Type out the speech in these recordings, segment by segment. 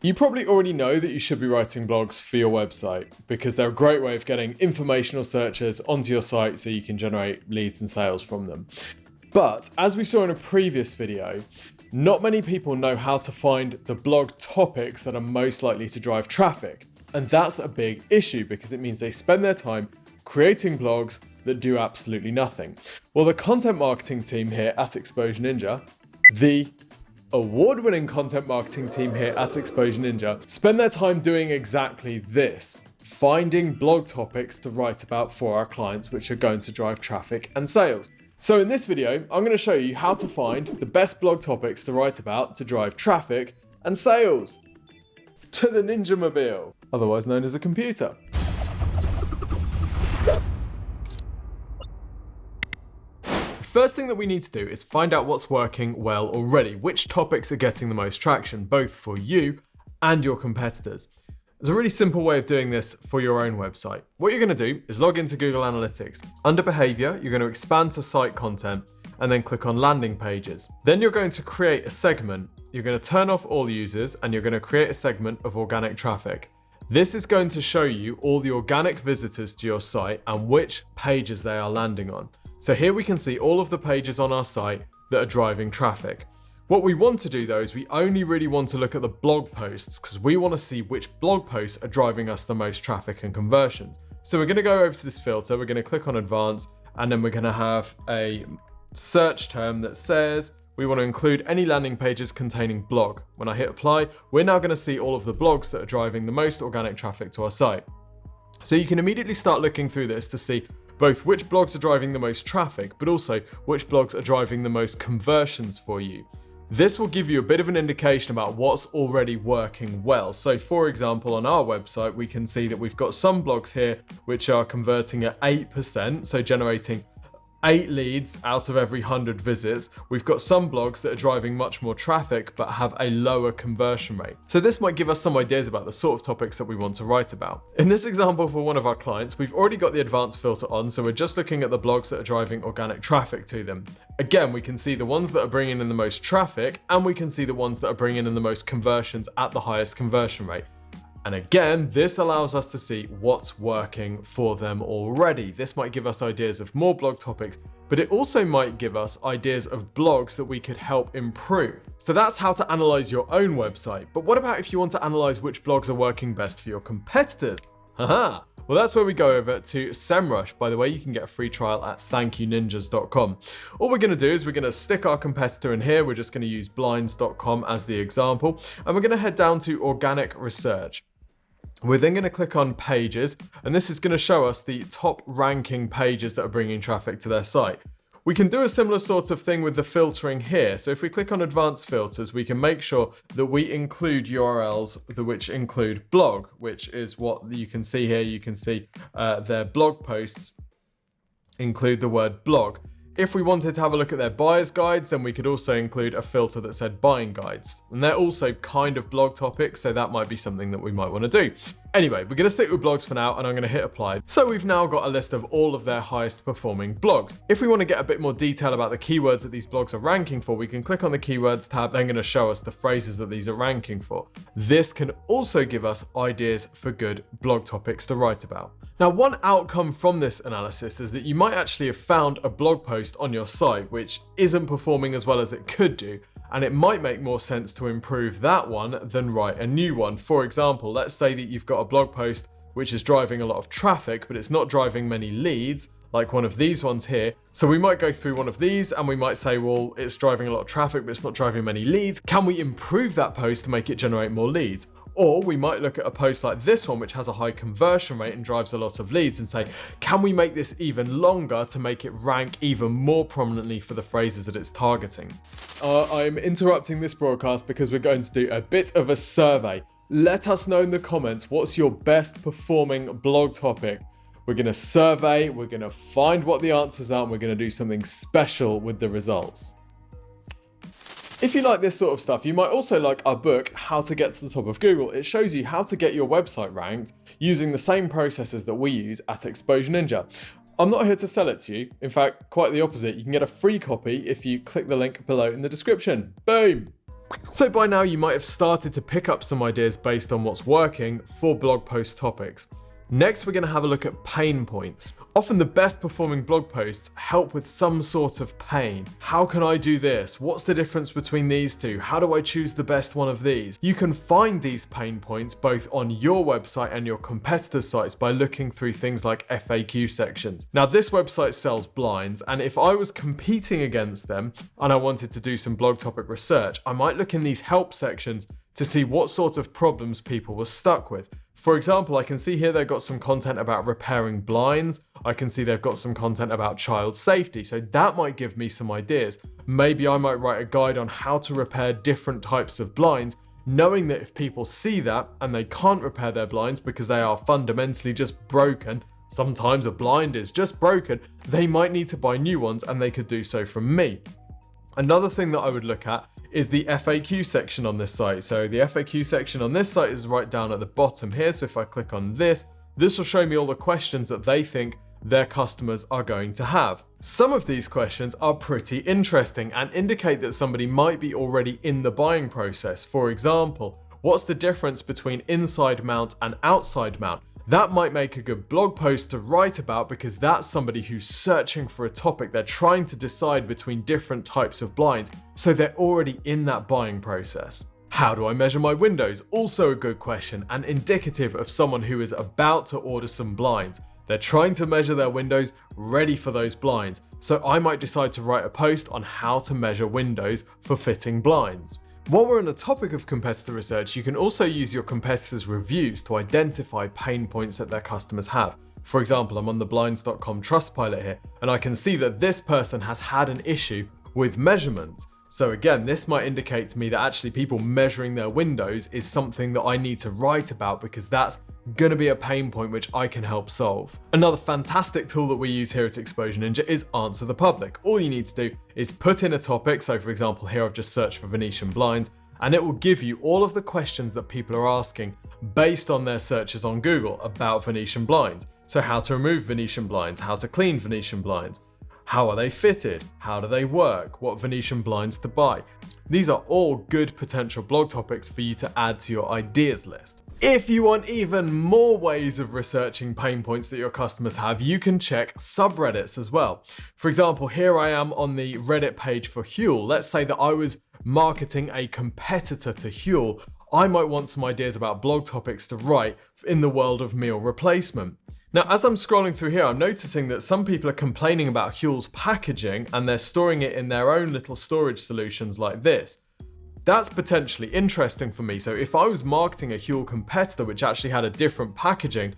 You probably already know that you should be writing blogs for your website because they're a great way of getting informational searchers onto your site so you can generate leads and sales from them. But as we saw in a previous video, not many people know how to find the blog topics that are most likely to drive traffic. And that's a big issue because it means they spend their time creating blogs that do absolutely nothing. Well, the content marketing team here at Exposure Ninja, the award-winning content marketing team here at Exposure Ninja, spend their time doing exactly this, finding blog topics to write about for our clients which are going to drive traffic and sales. So in this video, I'm going to show you how to find the best blog topics to write about to drive traffic and sales to the Ninja Mobile, otherwise known as a computer. First thing that we need to do is find out what's working well already, which topics are getting the most traction, both for you and your competitors. There's a really simple way of doing this for your own website. What you're going to do is log into Google Analytics. Under Behavior, you're going to expand to Site Content and then click on Landing Pages. Then you're going to create a segment. You're going to turn off all users and you're going to create a segment of organic traffic. This is going to show you all the organic visitors to your site and which pages they are landing on. So here we can see all of the pages on our site that are driving traffic. What we want to do though is we only really want to look at the blog posts because we want to see which blog posts are driving us the most traffic and conversions. So we're going to go over to this filter, we're going to click on Advanced, and then we're going to have a search term that says we want to include any landing pages containing blog. When I hit apply, we're now going to see all of the blogs that are driving the most organic traffic to our site. So you can immediately start looking through this to see both which blogs are driving the most traffic, but also which blogs are driving the most conversions for you. This will give you a bit of an indication about what's already working well. So for example, on our website, we can see that we've got some blogs here which are converting at 8%, so generating 8 leads out of every 100 visits. We've got some blogs that are driving much more traffic but have a lower conversion rate. So this might give us some ideas about the sort of topics that we want to write about. In this example for one of our clients, we've already got the advanced filter on, so we're just looking at the blogs that are driving organic traffic to them. Again, we can see the ones that are bringing in the most traffic and we can see the ones that are bringing in the most conversions at the highest conversion rate. And again, this allows us to see what's working for them already. This might give us ideas of more blog topics, but it also might give us ideas of blogs that we could help improve. So that's how to analyze your own website. But what about if you want to analyze which blogs are working best for your competitors? Haha! Well, that's where we go over to SEMrush. By the way, you can get a free trial at thankyouninjas.com. All we're going to do is we're going to stick our competitor in here. We're just going to use blinds.com as the example, and we're going to head down to organic research. We're then going to click on pages, and this is going to show us the top ranking pages that are bringing traffic to their site. We can do a similar sort of thing with the filtering here. So if we click on advanced filters, we can make sure that we include URLs which include blog, which is what you can see here. You can see their blog posts include the word blog. If we wanted to have a look at their buyer's guides, then we could also include a filter that said buying guides. And they're also kind of blog topics, so that might be something that we might want to do. Anyway, we're going to stick with blogs for now, and I'm going to hit apply. So we've now got a list of all of their highest performing blogs. If we want to get a bit more detail about the keywords that these blogs are ranking for, we can click on the keywords tab, then going to show us the phrases that these are ranking for. This can also give us ideas for good blog topics to write about. Now, one outcome from this analysis is that you might actually have found a blog post on your site which isn't performing as well as it could do, and it might make more sense to improve that one than write a new one. For example, let's say that you've got a blog post which is driving a lot of traffic, but it's not driving many leads, like one of these ones here. So we might go through one of these and we might say, well, it's driving a lot of traffic, but it's not driving many leads. Can we improve that post to make it generate more leads? Or we might look at a post like this one, which has a high conversion rate and drives a lot of leads, and say, can we make this even longer to make it rank even more prominently for the phrases that it's targeting? I'm interrupting this broadcast because we're going to do a bit of a survey. Let us know in the comments, what's your best performing blog topic? We're going to survey, we're going to find what the answers are, and we're going to do something special with the results. If you like this sort of stuff, you might also like our book, How to Get to the Top of Google. It shows you how to get your website ranked using the same processes that we use at Exposure Ninja. I'm not here to sell it to you. In fact, quite the opposite. You can get a free copy if you click the link below in the description. Boom! So by now you might have started to pick up some ideas based on what's working for blog post topics. Next, we're going to have a look at pain points. Often the best performing blog posts help with some sort of pain. How can I do this? What's the difference between these two? How do I choose the best one of these? You can find these pain points both on your website and your competitors' sites by looking through things like FAQ sections. Now, this website sells blinds, and if I was competing against them and I wanted to do some blog topic research, I might look in these help sections to see what sort of problems people were stuck with. For example, I can see here they've got some content about repairing blinds. I can see they've got some content about child safety. So that might give me some ideas. Maybe I might write a guide on how to repair different types of blinds, knowing that if people see that and they can't repair their blinds because they are fundamentally just broken, sometimes a blind is just broken, they might need to buy new ones, and they could do so from me. Another thing that I would look at is the FAQ section on this site. So the FAQ section on this site is right down at the bottom here. So if I click on this will show me all the questions that they think their customers are going to have. Some of these questions are pretty interesting and indicate that somebody might be already in the buying process. For example, what's the difference between inside mount and outside mount? That might make a good blog post to write about, because that's somebody who's searching for a topic. They're trying to decide between different types of blinds, so they're already in that buying process. How do I measure my windows? Also a good question, and indicative of someone who is about to order some blinds. They're trying to measure their windows, ready for those blinds. So I might decide to write a post on how to measure windows for fitting blinds. While we're on the topic of competitor research, you can also use your competitors' reviews to identify pain points that their customers have. For example, I'm on the blinds.com Trustpilot here, and I can see that this person has had an issue with measurements. So again, this might indicate to me that actually people measuring their windows is something that I need to write about, because that's going to be a pain point which I can help solve. Another fantastic tool that we use here at Exposure Ninja is Answer the Public. All you need to do is put in a topic. So for example, here I've just searched for Venetian blinds, and it will give you all of the questions that people are asking based on their searches on Google about Venetian blinds. So how to remove Venetian blinds, how to clean Venetian blinds, how are they fitted, how do they work, what Venetian blinds to buy. These are all good potential blog topics for you to add to your ideas list. If you want even more ways of researching pain points that your customers have, you can check subreddits as well. For example, here I am on the Reddit page for Huel. Let's say that I was marketing a competitor to Huel. I might want some ideas about blog topics to write in the world of meal replacement. Now, as I'm scrolling through here, I'm noticing that some people are complaining about Huel's packaging, and they're storing it in their own little storage solutions like this. That's potentially interesting for me. So if I was marketing a Huel competitor which actually had a different packaging,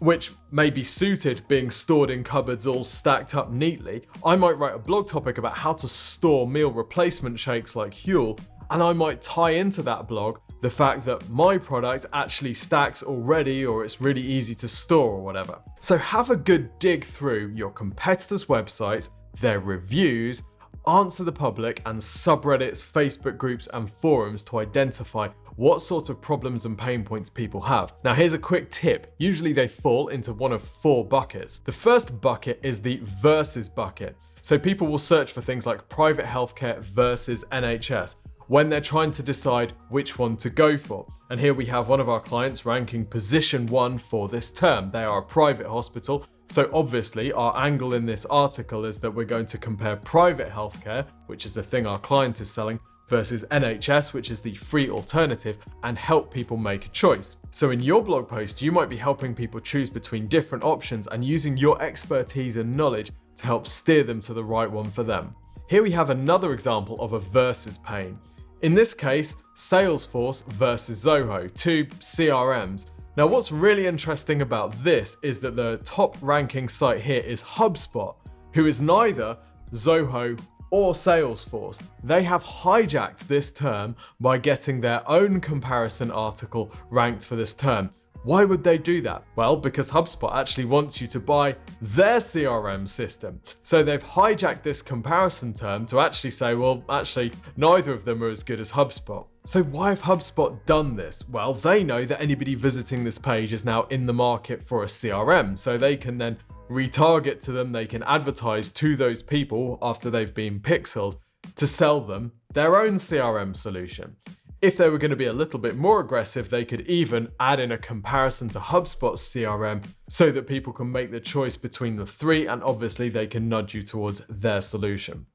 which may be suited being stored in cupboards all stacked up neatly, I might write a blog topic about how to store meal replacement shakes like Huel, and I might tie into that blog the fact that my product actually stacks already, or it's really easy to store or whatever. So have a good dig through your competitors' websites, their reviews, Answer the Public, and subreddits, Facebook groups, and forums to identify what sort of problems and pain points people have. Now here's a quick tip. Usually they fall into one of 4 buckets. The first bucket is the versus bucket. So people will search for things like private healthcare versus NHS when they're trying to decide which one to go for. And here we have one of our clients ranking position 1 for this term. They are a private hospital. So obviously our angle in this article is that we're going to compare private healthcare, which is the thing our client is selling, versus NHS, which is the free alternative, and help people make a choice. So in your blog post, you might be helping people choose between different options and using your expertise and knowledge to help steer them to the right one for them. Here we have another example of a versus pain. In this case, Salesforce versus Zoho, 2 CRMs. Now what's really interesting about this is that the top ranking site here is HubSpot, who is neither Zoho or Salesforce. They have hijacked this term by getting their own comparison article ranked for this term. Why would they do that? Well, because HubSpot actually wants you to buy their CRM system. So they've hijacked this comparison term to actually say, well, actually, neither of them are as good as HubSpot. So why have HubSpot done this? Well, they know that anybody visiting this page is now in the market for a CRM. So they can then retarget to them, they can advertise to those people after they've been pixeled to sell them their own CRM solution. If they were going to be a little bit more aggressive, they could even add in a comparison to HubSpot's CRM so that people can make the choice between the three, and obviously they can nudge you towards their solution.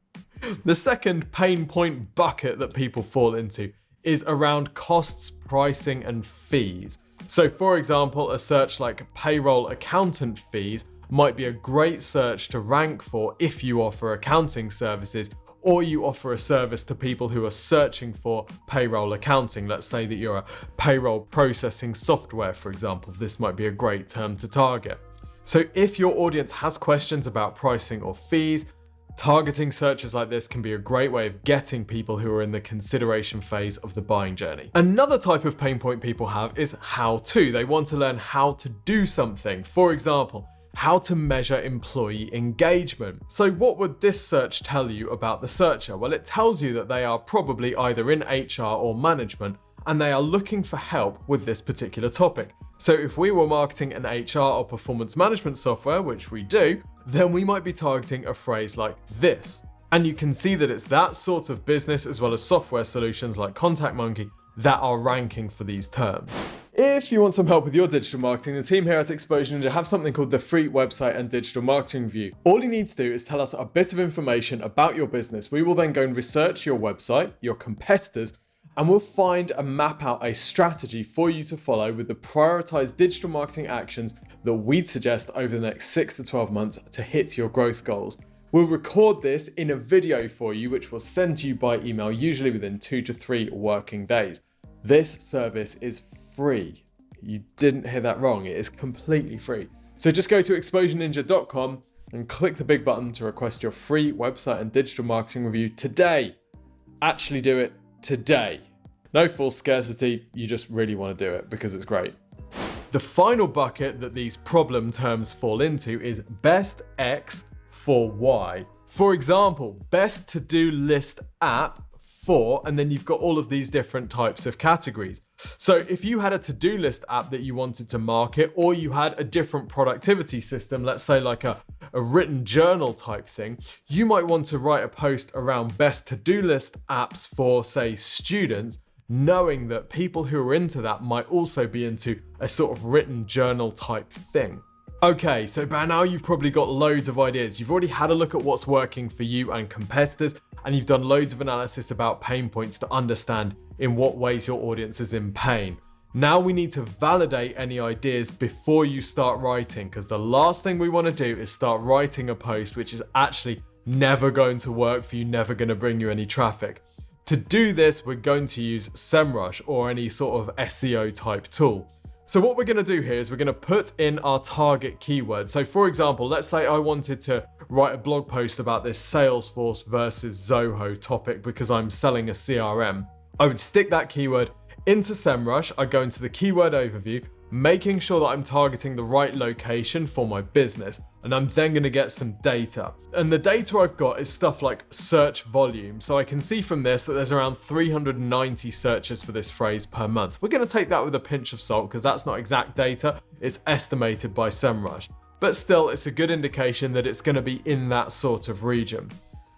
The second pain point bucket that people fall into is around costs, pricing, and fees. So for example, a search like payroll accountant fees might be a great search to rank for if you offer accounting services, or you offer a service to people who are searching for payroll accounting. Let's say that you're a payroll processing software, for example. This might be a great term to target. So if your audience has questions about pricing or fees, targeting searches like this can be a great way of getting people who are in the consideration phase of the buying journey. Another type of pain point people have is how to. They want to learn how to do something. For example, how to measure employee engagement. So what would this search tell you about the searcher? Well, it tells you that they are probably either in HR or management, and they are looking for help with this particular topic. So if we were marketing an HR or performance management software, which we do, then we might be targeting a phrase like this. And you can see that it's that sort of business, as well as software solutions like Contact Monkey, that are ranking for these terms. If you want some help with your digital marketing, the team here at Exposure Ninja have something called the free website and digital marketing review. All you need to do is tell us a bit of information about your business. We will then go and research your website, your competitors, and we'll find and map out a strategy for you to follow with the prioritized digital marketing actions that we'd suggest over the next 6 to 12 months to hit your growth goals. We'll record this in a video for you, which we'll send to you by email, usually within 2 to 3 working days. This service is free. You didn't hear that wrong. It is completely free. So just go to exposureninja.com and click the big button to request your free website and digital marketing review today. Actually do it today. No false scarcity. You just really want to do it because it's great. The final bucket that these problem terms fall into is best X for Y. For example, best to-do list app for, and then you've got all of these different types of categories. So if you had a to-do list app that you wanted to market, or you had a different productivity system, let's say like a written journal type thing, you might want to write a post around best to-do list apps for, say, students, knowing that people who are into that might also be into a sort of written journal type thing. Okay, so by now you've probably got loads of ideas. You've already had a look at what's working for you and competitors, and you've done loads of analysis about pain points to understand in what ways your audience is in pain. Now we need to validate any ideas before you start writing, because the last thing we want to do is start writing a post which is actually never going to work for you, never going to bring you any traffic. To do this, we're going to use SEMrush or any sort of SEO type tool. So what we're going to do here is we're going to put in our target keyword. So for example, let's say I wanted to write a blog post about this Salesforce versus Zoho topic because I'm selling a CRM. I would stick that keyword into SEMrush. I go into the keyword overview, making sure that I'm targeting the right location for my business. And I'm then going to get some data. And the data I've got is stuff like search volume. So I can see from this that there's around 390 searches for this phrase per month. We're going to take that with a pinch of salt because that's not exact data. It's estimated by SEMrush. But still, it's a good indication that it's going to be in that sort of region.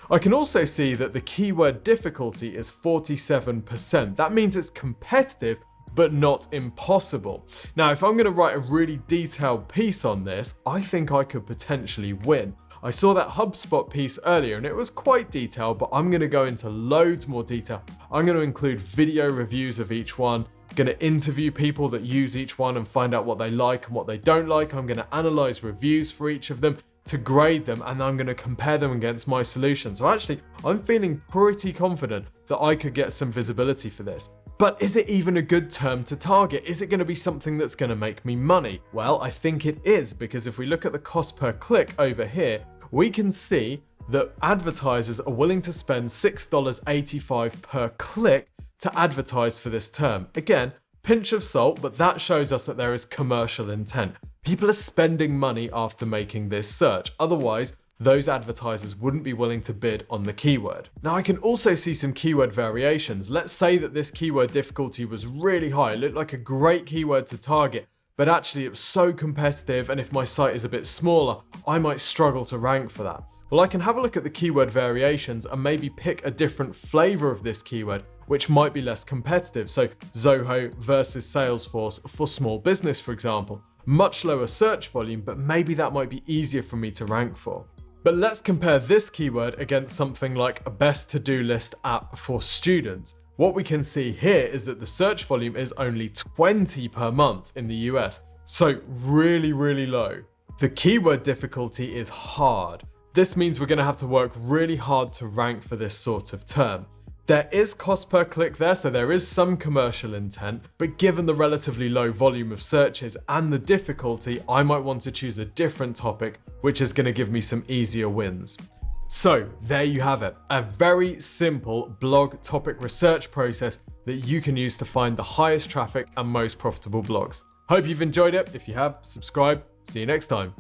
I can also see that the keyword difficulty is 47%. That means it's competitive, but not impossible. Now, if I'm going to write a really detailed piece on this, I think I could potentially win. I saw that HubSpot piece earlier and it was quite detailed, but I'm going to go into loads more detail. I'm going to include video reviews of each one. I'm going to interview people that use each one and find out what they like and what they don't like. I'm going to analyze reviews for each of them to grade them, and I'm going to compare them against my solution. So actually, I'm feeling pretty confident that I could get some visibility for this. But is it even a good term to target? Is it going to be something that's going to make me money? Well, I think it is, because if we look at the cost per click over here, we can see that advertisers are willing to spend $6.85 per click to advertise for this term. Again, pinch of salt, but that shows us that there is commercial intent. People are spending money after making this search. Otherwise, those advertisers wouldn't be willing to bid on the keyword. Now, I can also see some keyword variations. Let's say that this keyword difficulty was really high. It looked like a great keyword to target, but actually it's so competitive, and if my site is a bit smaller, I might struggle to rank for that. Well, I can have a look at the keyword variations and maybe pick a different flavor of this keyword, which might be less competitive. So Zoho versus Salesforce for small business, for example. Much lower search volume, but maybe that might be easier for me to rank for. But let's compare this keyword against something like a best to-do list app for students. What we can see here is that the search volume is only 20 per month in the US, so really, really low. The keyword difficulty is hard. This means we're going to have to work really hard to rank for this sort of term. There is cost per click there, so there is some commercial intent, but given the relatively low volume of searches and the difficulty, I might want to choose a different topic, which is going to give me some easier wins. So there you have it, a very simple blog topic research process that you can use to find the highest traffic and most profitable blogs. Hope you've enjoyed it. If you have, subscribe. See you next time.